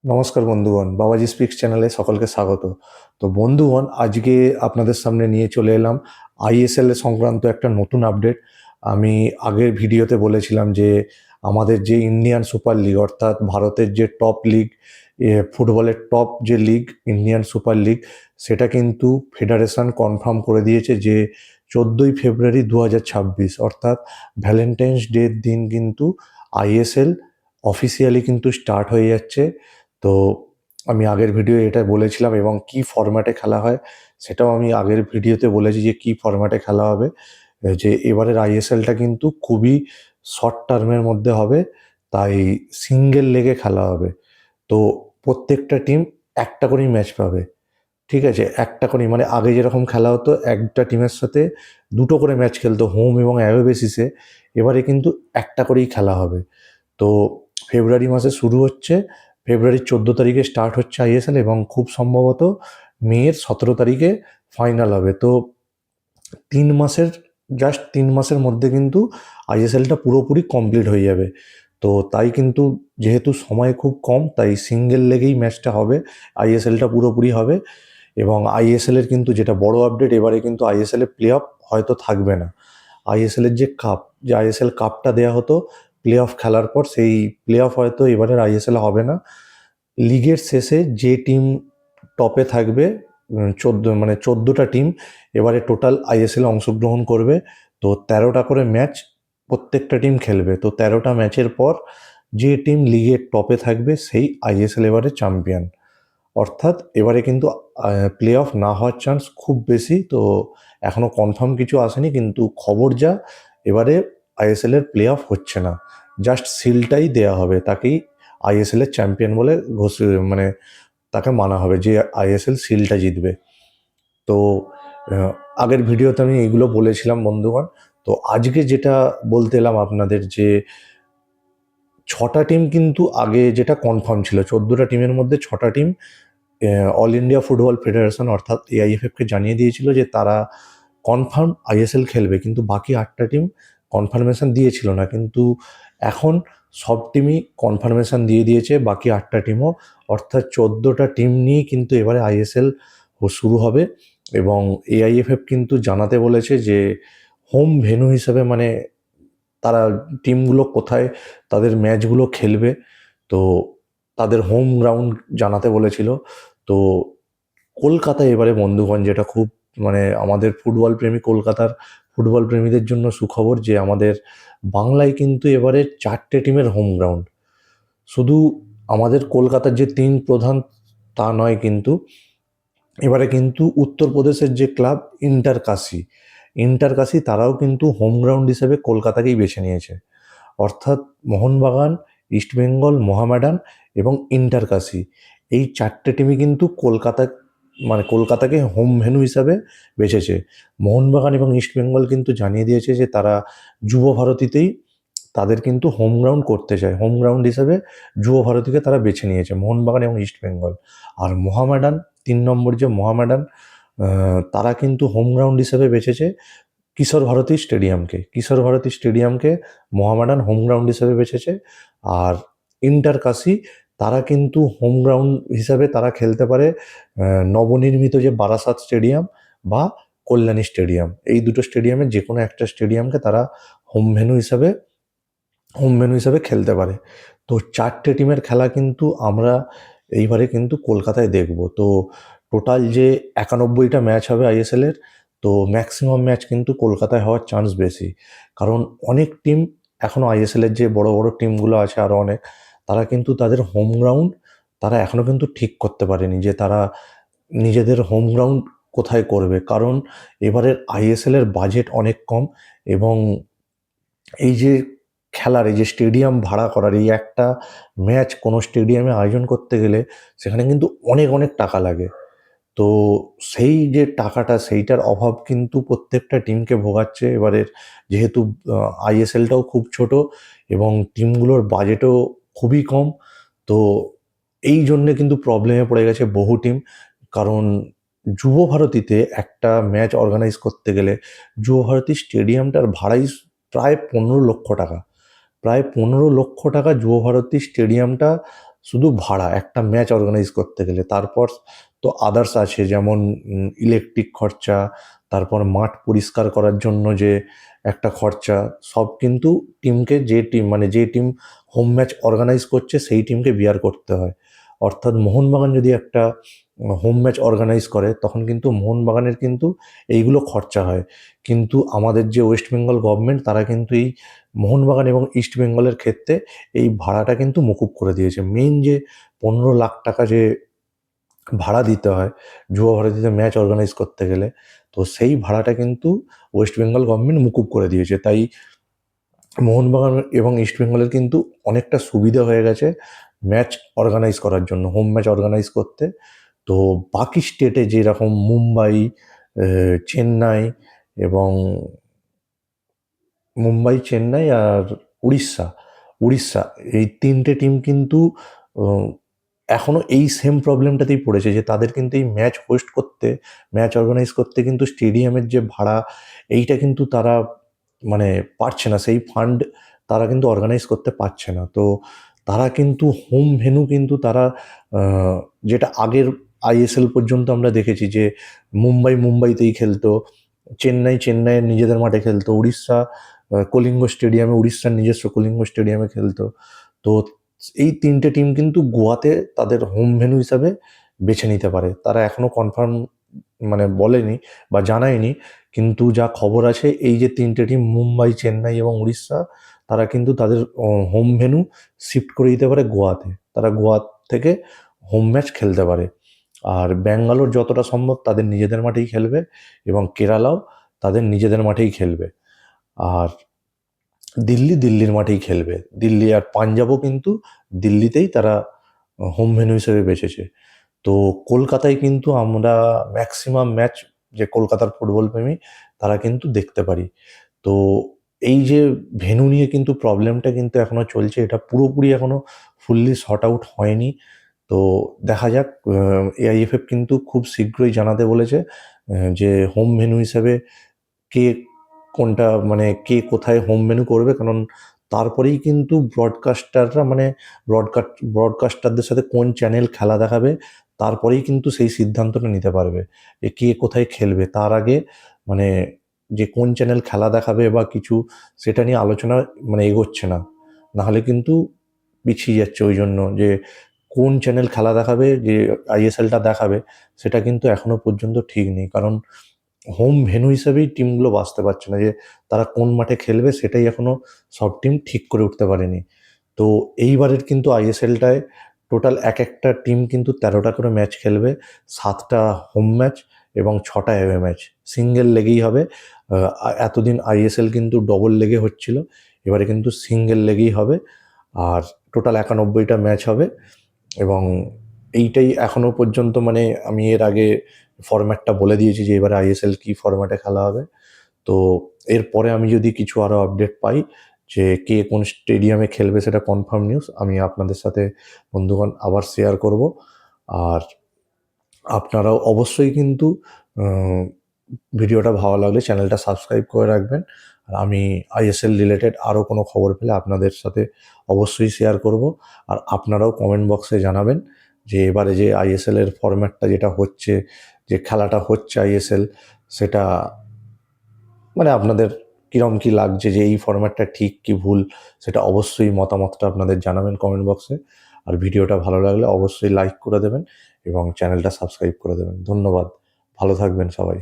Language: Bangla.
নমস্কার বন্ধুগণ, বাবাজি স্পিক্স চ্যানেলে সকলকে স্বাগত। তো বন্ধুগণ, আজকে আপনাদের সামনে নিয়ে চলে এলাম আইএসএল সংক্রান্ত একটা নতুন আপডেট। আমি আগের ভিডিওতে বলেছিলাম যে আমাদের যে ইন্ডিয়ান সুপার লিগ, অর্থাৎ ভারতের যে টপ লিগ, ফুটবলের টপ যে লিগ ইন্ডিয়ান সুপার লিগ, সেটা কিন্তু ফেডারেশন কনফার্ম করে দিয়েছে যে 14ই ফেব্রুয়ারি 2026 অর্থাৎ ভ্যালেন্টাইন্স ডের দিন কিন্তু আইএসএল অফিসিয়ালি কিন্তু স্টার্ট হয়ে যাচ্ছে। তো আমি আগের ভিডিও এটা বলেছিলাম এবং কি ফরম্যাটে খেলা হয় সেটাও আমি আগের ভিডিওতে বলেছি যে কি ফরম্যাটে খেলা হবে। যে এবারের আইএসএলটা কিন্তু খুবই শর্ট টার্মের মধ্যে হবে, তাই সিঙ্গেল লেগে খেলা হবে। তো প্রত্যেকটা টিম একটা করেই ম্যাচ পাবে। ঠিক আছে, একটা করেই, মানে আগে যেরকম খেলা হতো একটা টিমের সাথে দুটো করে ম্যাচ খেলতো হোম এবং অ্যাওয়ে বেসিসে, এবারে কিন্তু একটা করেই খেলা হবে। তো ফেব্রুয়ারি মাসে শুরু হচ্ছে, ফেব্রুয়ারির 14 তারিখে স্টার্ট হচ্ছে আইএসএল এবং খুব সম্ভবত মের 17 তারিখে ফাইনাল হবে। তো 3 মাসের, জাস্ট 3 মাসের মধ্যে কিন্তু আইএসএলটা পুরোপুরি কমপ্লিট হয়ে যাবে। তো তাই কিন্তু যেহেতু সময় খুব কম, তাই সিঙ্গেল লেগেই ম্যাচটা হবে, আইএসএলটা পুরোপুরি হবে। এবং আইএসএলের কিন্তু যেটা বড় আপডেট, এবারে কিন্তু আইএসএলের প্লে অফ হয়তো থাকবে না। আইএসএলের যে কাপ, যে আইএসএল কাপটা দেওয়া হতো প্লে অফ খেলার পর, সেই প্লে অফ হয়তো এবারের আইএসএল হবে না। লিগের শেষে যে টিম টপে থাকবে, 14টা টিম এবারে টোটাল আইএসএলে অংশগ্রহণ করবে। তো 13টা করে ম্যাচ প্রত্যেকটা টিম খেলবে। তো 13টা ম্যাচের পর যে টিম লিগের টপে থাকবে সেই আইএসএল এবারে চ্যাম্পিয়ন। অর্থাৎ এবারে কিন্তু প্লে অফ না হওয়ার চান্স খুব বেশি। তো এখনও কনফার্ম কিছু আসেনি, কিন্তু খবর যা, এবারে আইএসএলের প্লে অফ হচ্ছে না, জাস্ট সিলটাই দেওয়া হবে, তাকেই আইএসএলের চ্যাম্পিয়ন বলে মানে তাকে মানা হবে যে আইএসএল সিলটা জিতবে। তো আহ, আগের ভিডিওতে আমি এইগুলো বলেছিলাম বন্ধুগণ। তো আজকে যেটা বলতে এলাম আপনাদের, যে 6টা টিম কিন্তু আগে যেটা কনফার্ম ছিল, 14টা টিমের মধ্যে 6টা team all India football federation অর্থাৎ এআইএফএফকে জানিয়ে দিয়েছিল যে তারা কনফার্ম আইএসএল খেলবে, কিন্তু বাকি 8টা টিম কনফার্মেশন দিয়েছিল না। কিন্তু এখন সব টিমই কনফার্মেশন দিয়ে দিয়েছে, বাকি 8টা টিমও, অর্থাৎ 14টা টিম নিয়েই কিন্তু এবারে আইএসএল শুরু হবে। এবং এআইএফএফ কিন্তু জানাতে বলেছে যে হোম ভেন্যু হিসাবে, মানে তারা টিমগুলো কোথায় তাদের ম্যাচগুলো খেলবে, তো তাদের হোম গ্রাউন্ড জানাতে বলেছিল। তো কলকাতায় এবারে বন্ধুগণ, যেটা খুব, মানে আমাদের ফুটবল প্রেমী, কলকাতার ফুটবল প্রেমীদের জন্য সুখবর, যে আমাদের বাংলায় কিন্তু এবারে 4টে টিমের হোম গ্রাউন্ড। শুধু আমাদের কলকাতার যে 3 প্রধান তা নয়, কিন্তু এবারে কিন্তু উত্তরপ্রদেশের যে ক্লাব ইন্টার কাশি তারাও কিন্তু হোম গ্রাউন্ড হিসেবে কলকাতাকেই বেছে নিয়েছে। অর্থাৎ মোহনবাগান, ইস্টবেঙ্গল, মোহামেডান এবং ইন্টার কাশি, এই 4টে টিমই কিন্তু কলকাতাকে হোম ভেন্যু হিসাবে বেছেছে। মোহনবাগান এবং ইস্টবেঙ্গল কিন্তু জানিয়ে দিয়েছে যে তারা যুব ভারতীতেই তাদের কিন্তু হোম গ্রাউন্ড করতে চায়, হোম গ্রাউন্ড হিসেবে যুব ভারতীকে তারা বেছে নিয়েছে, মোহনবাগান এবং ইস্টবেঙ্গল। আর মোহামেডান, 3 নম্বর যে মোহামেডান, তারা কিন্তু হোম গ্রাউন্ড হিসেবে বেছেছে কিশোর ভারতী স্টেডিয়ামকে মোহামেডান হোম গ্রাউন্ড হিসেবে বেছেছে। আর ইন্টার কাশি, তারা কিন্তু হোম গ্রাউন্ড হিসাবে তারা খেলতে পারে নবনির্মিত যে বারাসাত স্টেডিয়াম বা কল্যাণী স্টেডিয়াম, এই দুটো স্টেডিয়ামের যে কোনো একটা স্টেডিয়ামকে তারা হোম ভেন্যু হিসাবে খেলতে পারে। তো 4টে টিমের খেলা কিন্তু আমরা এইবারে কিন্তু কলকাতায় দেখব। তো টোটাল যে 91টা ম্যাচ হবে আইএসএলের, তো ম্যাক্সিমাম ম্যাচ কিন্তু কলকাতায় হওয়ার চান্স বেশি। কারণ অনেক টিম এখনও আইএসএলের যে বড় বড় টিমগুলো আছে আরও অনেক, তারা কিন্তু তাদের হোম গ্রাউন্ড তারা এখনও কিন্তু ঠিক করতে পারেনি, যে তারা নিজেদের হোম গ্রাউন্ড কোথায় করবে। কারণ এবারের আইএসএলের বাজেট অনেক কম, এবং এই যে খেলার, এই যে স্টেডিয়াম ভাড়া করার, এই একটা ম্যাচ কোনো স্টেডিয়ামে আয়োজন করতে গেলে সেখানে কিন্তু অনেক অনেক টাকা লাগে। তো সেই যে টাকাটা, সেইটার অভাব কিন্তু প্রত্যেকটা টিমকে ভোগাচ্ছে এবারের, যেহেতু আইএসএলটাও খুব ছোট এবং টিমগুলোর বাজেটও খুবই কম। তো এই জন্যে কিন্তু প্রবলেমে পড়ে গেছে বহু টিম। কারণ যুব ভারতীতে একটা ম্যাচ অর্গানাইজ করতে গেলে যুব ভারতী স্টেডিয়ামটার ভাড়াই প্রায় 15 লক্ষ টাকা। প্রায় 15 লক্ষ টাকা যুব ভারতী স্টেডিয়ামটা শুধু ভাড়া একটা ম্যাচ অর্গানাইজ করতে গেলে। তারপর তো আদার্স আছে, যেমন ইলেকট্রিক খরচা, তারপর মাঠ পরিষ্কার করার জন্য যে একটা খরচা, সব কিন্তু টিমকে, যে টিম হোম ম্যাচ অর্গানাইজ করছে সেই টিমকে বিয়ার করতে হয়। অর্থাৎ মোহনবাগান যদি একটা হোম ম্যাচ অর্গানাইজ করে, তখন কিন্তু মোহনবাগানের কিন্তু এইগুলো খরচা হয়। কিন্তু আমাদের যে ওয়েস্ট বেঙ্গল গভর্নমেন্ট, তারা কিন্তু এই মোহনবাগান এবং ইস্ট বেঙ্গলের ক্ষেত্রে এই ভাড়াটা কিন্তু মকুব করে দিয়েছে। মেইন যে 15 লাখ টাকা যে ভাড়া দিতে হয় যুব ভারতীতে ম্যাচ অর্গানাইজ করতে গেলে, তো সেই ভাড়াটা কিন্তু ওয়েস্ট বেঙ্গল গভর্নমেন্ট মুকুব করে দিয়েছে। তাই মোহনবাগান এবং ইস্ট বেঙ্গলের কিন্তু অনেকটা সুবিধা হয়ে গেছে ম্যাচ অর্গানাইজ করার জন্য, হোম ম্যাচ অর্গানাইজ করতে। তো বাকি স্টেটে যেরকম মুম্বাই, চেন্নাই এবং আর উড়িষ্যা, উড়িষ্যা এই 3টে টিম কিন্তু এখনও এই সেম প্রবলেমটাতেই পড়েছে, যে তাদের কিন্তু এই ম্যাচ হোস্ট করতে, ম্যাচ অর্গানাইজ করতে কিন্তু স্টেডিয়ামের যে ভাড়া, এইটা কিন্তু তারা মানে পারছে না, সেই ফান্ড তারা কিন্তু অর্গানাইজ করতে পারছে না। তো তারা কিন্তু হোম ভেন্যু কিন্তু তারা যেটা আগের আইএসএল পর্যন্ত আমরা দেখেছি যে মুম্বাইতেই খেলতো, চেন্নাইয়ের নিজেদের মাঠে খেলতো, উড়িষ্যা কলিঙ্গ স্টেডিয়ামে, উড়িষ্যার নিজস্ব কলিঙ্গ স্টেডিয়ামে খেলতো। তো এই 3টে টিম কিন্তু গোয়াতে তাদের হোম ভেন্যু হিসাবে বেছে নিতে পারে। তারা এখনও কনফার্ম বলেনি বা জানায়নি, কিন্তু যা খবর আছে এই যে 3টে টিম মুম্বাই, চেন্নাই এবং উড়িষ্যা, তারা কিন্তু তাদের হোম ভেন্যু শিফট করে দিতে পারে গোয়াতে। তারা গোয়া থেকে হোম ম্যাচ খেলতে পারে। আর ব্যাঙ্গালোর যতটা সম্ভব তাদের নিজেদের মাঠেই খেলবে, এবং কেরালাও তাদের নিজেদের মাঠেই খেলবে। আর দিল্লির মাঠেই খেলবে। দিল্লি আর পাঞ্জাবও কিন্তু দিল্লিতেই তারা হোম ভেন্যু হিসেবে বেছেছে। তো কলকাতায় কিন্তু আমরা ম্যাক্সিমাম ম্যাচ, যে কলকাতার ফুটবল প্রেমী তারা কিন্তু দেখতে পারি। তো এই যে ভেন্যু নিয়ে কিন্তু প্রবলেমটা কিন্তু এখনও চলছে, এটা পুরোপুরি এখনও ফুললি সর্ট আউট হয়নি। তো দেখা যাক, এআইএফএফ কিন্তু খুব শীঘ্রই জানাতে বলেছে যে হোম ভেন্যু হিসেবে কে কোনটা, কে কোথায় হোম ভেন্যু করবে। কারণ তারপরেই কিন্তু ব্রডকাস্টারদের সাথে কোন চ্যানেল খেলা দেখাবে, তারপরেই কিন্তু সেই সিদ্ধান্তটা নিতে পারবে যে কে কোথায় খেলবে। তার আগে মানে যে কোন চ্যানেল খেলা দেখাবে বা কিছু, সেটা নিয়ে আলোচনা এগোচ্ছে না। নাহলে কিন্তু পিছিয়ে যাচ্ছে। ওই জন্য যে কোন চ্যানেল খেলা দেখাবে, যে আইএসএলটা দেখাবে, সেটা কিন্তু এখনো পর্যন্ত ঠিক নেই। কারণ হোম ভেন্যু হিসেবেই টিমগুলো বাঁচতে পারছে না, যে তারা কোন মাঠে খেলবে সেটাই এখনো সব টিম ঠিক করে উঠতে পারেনি। তো এইবারের কিন্তু আইএসএলটায় টোটাল একটা টিম কিন্তু 13টা করে ম্যাচ খেলবে, 7টা হোম ম্যাচ এবং 6টা অ্যাওয়ে ম্যাচ। সিঙ্গেল লেগেই হবে। এতদিন আইএসএল কিন্তু ডবল লেগে হচ্ছিল, এবারে কিন্তু সিঙ্গেল লেগেই হবে। আর টোটাল 91টা ম্যাচ হবে। এবং এইটাই এখনো পর্যন্ত, আমি এর আগে ফরম্যাটটা বলে দিয়েছি যে এবারে আইএসএল কী ফরম্যাটে খেলা হবে। তো এরপরে আমি যদি কিছু আরও আপডেট পাই যে কে কোন স্টেডিয়ামে খেলবে, সেটা কনফার্ম নিউজ আমি আপনাদের সাথে বন্ধুগণ আবার শেয়ার করব। আর আপনারাও অবশ্যই কিন্তু ভিডিওটা ভালো লাগলে চ্যানেলটা সাবস্ক্রাইব করে রাখবেন। আর আমি আইএসএল রিলেটেড আরও কোনো খবর পেলে আপনাদের সাথে অবশ্যই শেয়ার করব। আর আপনারাও কমেন্ট বক্সে জানাবেন যে এবারে যে আইএসএলের ফরম্যাটটা যেটা হচ্ছে, যে খেলাটা হচ্ছে আইএসএল, সেটা আপনাদের কীরকম কী লাগছে, যে এই ফরম্যাটটা ঠিক কি ভুল, সেটা অবশ্যই মতামতটা আপনাদের জানাবেন কমেন্ট বক্সে। আর ভিডিওটা ভালো লাগলে অবশ্যই লাইক করে দেবেন এবং চ্যানেলটা সাবস্ক্রাইব করে দেবেন। ধন্যবাদ। ভালো থাকবেন সবাই।